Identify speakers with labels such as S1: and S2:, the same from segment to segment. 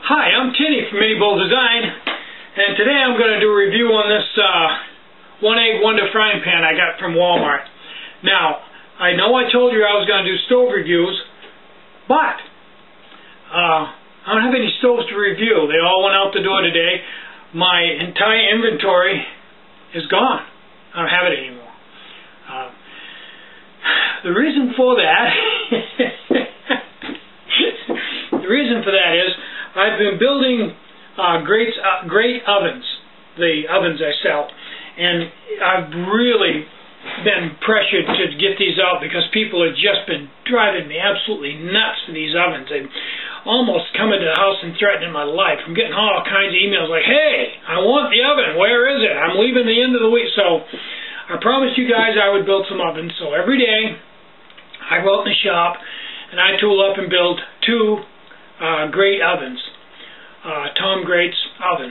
S1: Hi, I'm Tinny from Mini Bowl Design, and today I'm going to do a review on this One Egg Wonder frying pan I got from Walmart. Now, I know I told you I was going to do stove reviews, but I don't have any stoves to review. They all went out the door today. My entire inventory is gone. I don't have it anymore. The reason for that is I've been building great ovens, the ovens I sell, and I've really been pressured to get these out because people have just been driving me absolutely nuts for these ovens. They've almost come into the house and threatening my life. I'm getting all kinds of emails like, hey, I want the oven, where is it? I'm leaving the end of the week. So I promised you guys I would build some ovens. So every day I go out in the shop and I tool up and build two great ovens. Tom Great's oven.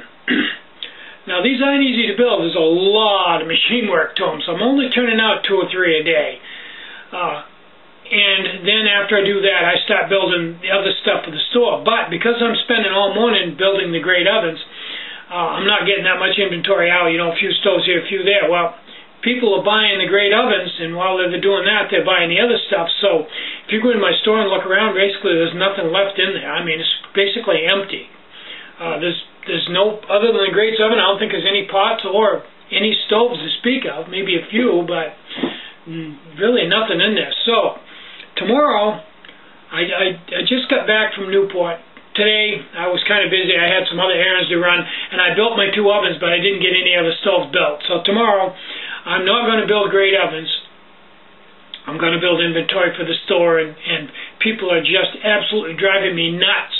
S1: Now these aren't easy to build. There's a lot of machine work to them, so I'm only turning out 2 or 3 a day. And then after I do that, I start building the other stuff for the store. But because I'm spending all morning building the great ovens, I'm not getting that much inventory out. You know, a few stoves here, a few there. Well, people are buying the great ovens, and while they're doing that, they're buying the other stuff. So if you go in my store and look around, basically there's nothing left in there. I mean, it's basically empty. There's no, other than the Great's oven, I don't think there's any pots or any stoves to speak of, maybe a few, but really nothing in there. So tomorrow, I just got back from Newport. Today I was kind of busy. I had some other errands to run, and I built my 2 ovens, but I didn't get any other stoves built. So tomorrow I'm not going to build great ovens. I'm going to build inventory for the store, and people are just absolutely driving me nuts.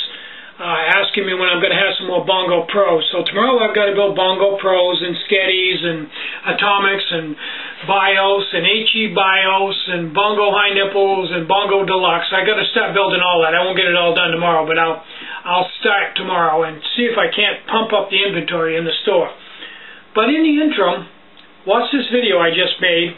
S1: Asking me when I'm going to have some more Bongo Pros. So tomorrow I've got to build Bongo Pros and Sketties and Atomics and Bios and HE Bios and Bongo High Nipples and Bongo Deluxe. I got to start building all that. I won't get it all done tomorrow, but I'll start tomorrow and see if I can't pump up the inventory in the store. But in the interim, watch this video I just made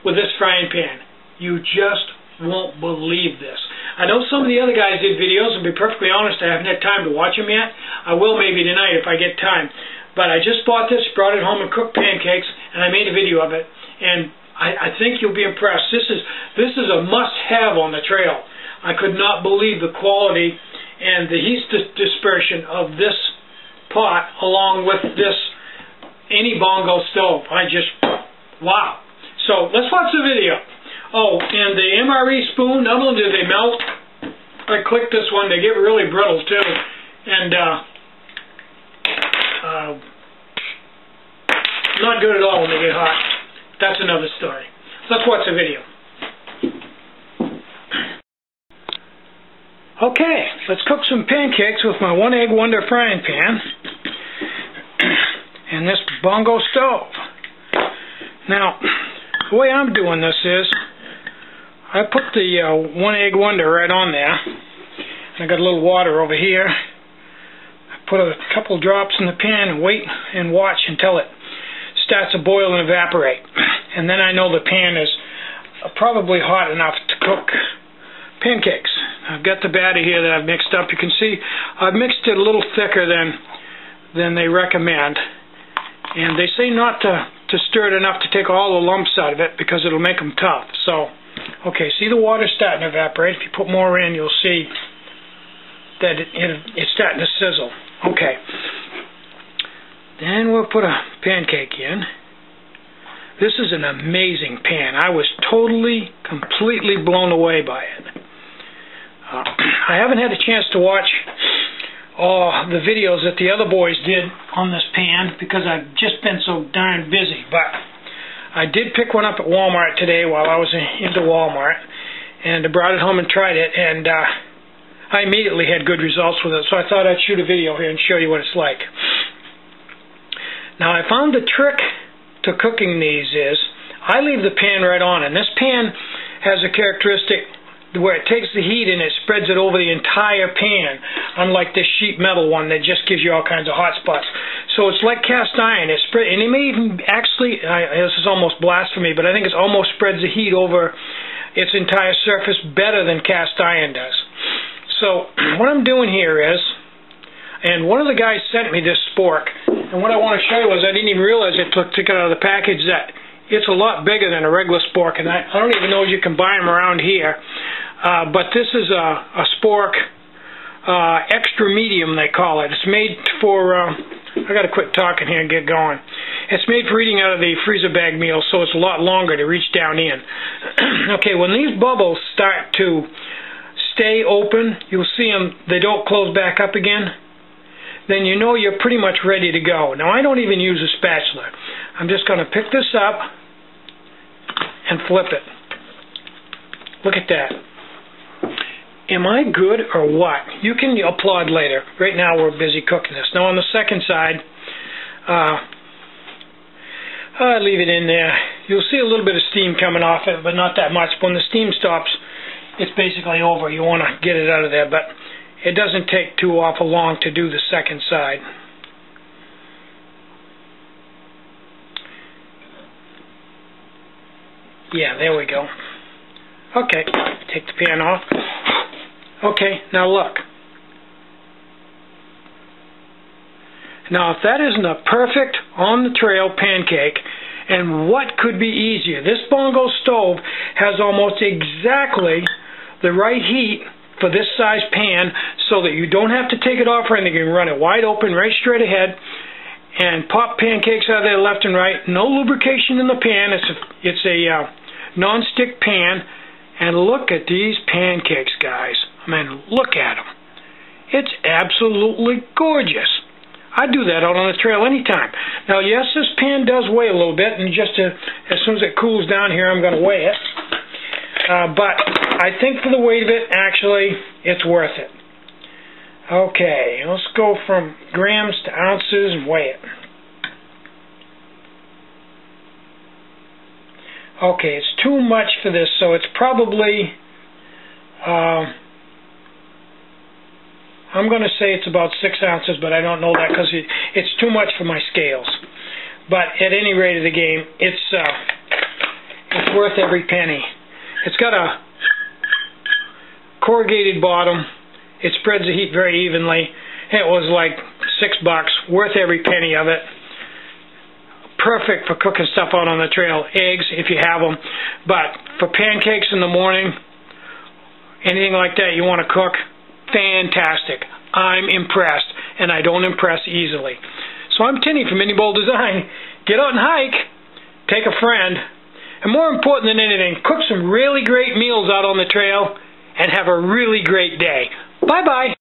S1: with this frying pan. You just won't believe this. I know some of the other guys did videos, and to be perfectly honest, I haven't had time to watch them yet. I will maybe tonight if I get time. But I just bought this, brought it home and cooked pancakes, and I made a video of it. And I think you'll be impressed. This is a must-have on the trail. I could not believe the quality and the heat dispersion of this pot along with this any Bongo stove. Wow. So let's watch the video. Oh, and the MRE spoon, not only do they melt, I clicked this one, they get really brittle too. And not good at all when they get hot. That's another story. Let's watch the video. Okay, let's cook some pancakes with my One Egg Wonder frying pan and this Bongo stove. Now, the way I'm doing this is I put the One Egg Wonder right on there. And I got a little water over here. I put a couple drops in the pan and wait and watch until it starts to boil and evaporate. And then I know the pan is probably hot enough to cook pancakes. I've got the batter here that I've mixed up. You can see I've mixed it a little thicker than they recommend. And they say not to stir it enough to take all the lumps out of it because it'll make them tough. So, okay, see the water starting to evaporate. If you put more in, you'll see that it's starting to sizzle. Okay. Then we'll put a pancake in. This is an amazing pan. I was totally, completely blown away by it. I haven't had a chance to watch the videos that the other boys did on this pan because I've just been so darn busy. But I did pick one up at Walmart today while I was into Walmart, and I brought it home and tried it, and I immediately had good results with it, so I thought I'd shoot a video here and show you what it's like. Now I found the trick to cooking these is I leave the pan right on, and this pan has a characteristic where it takes the heat and it spreads it over the entire pan, unlike this sheet metal one that just gives you all kinds of hot spots. So it's like cast iron. It spread, and it may even actually, this is almost blasphemy, but I think it almost spreads the heat over its entire surface better than cast iron does. So what I'm doing here is And one of the guys sent me this spork. And what I want to show you is I didn't even realize it took it out of the package that it's a lot bigger than a regular spork. And I don't even know if you can buy them around here. But this is a spork extra medium, they call it. It's made for, I got to quit talking here and get going. It's made for eating out of the freezer bag meal, so it's a lot longer to reach down in. Okay, when these bubbles start to stay open, you'll see them, they don't close back up again, then you know you're pretty much ready to go. Now, I don't even use a spatula. I'm just going to pick this up and flip it. Look at that. Am I good or what? You can applaud later. Right now we're busy cooking this. Now on the second side, I leave it in there. You'll see a little bit of steam coming off it, but not that much. When the steam stops, it's basically over. You want to get it out of there, but it doesn't take too awful long to do the second side. Yeah, there we go. Okay, take the pan off. Okay, now look. Now if that isn't a perfect on-the-trail pancake, and what could be easier? This bongo stove has almost exactly the right heat for this size pan so that you don't have to take it off or anything. You can run it wide open, right straight ahead, and pop pancakes out of there left and right. No lubrication in the pan. It's a non-stick pan. And look at these pancakes, guys. I mean, look at them. It's absolutely gorgeous. I do that out on the trail anytime. Now, yes, this pan does weigh a little bit, and just as soon as it cools down here, I'm going to weigh it. But I think for the weight of it, actually, it's worth it. Okay, let's go from grams to ounces and weigh it. Okay, it's too much for this, so it's probably, I'm going to say it's about 6 ounces, but I don't know that because it's too much for my scales. But at any rate of the game, it's worth every penny. It's got a corrugated bottom. It spreads the heat very evenly. It was like $6, worth every penny of it. Perfect for cooking stuff out on the trail. Eggs, if you have them. But for pancakes in the morning, anything like that you want to cook, fantastic. I'm impressed, and I don't impress easily. So I'm Tinny from Indie Bowl Design. Get out and hike, take a friend, and more important than anything, cook some really great meals out on the trail, and have a really great day. Bye-bye.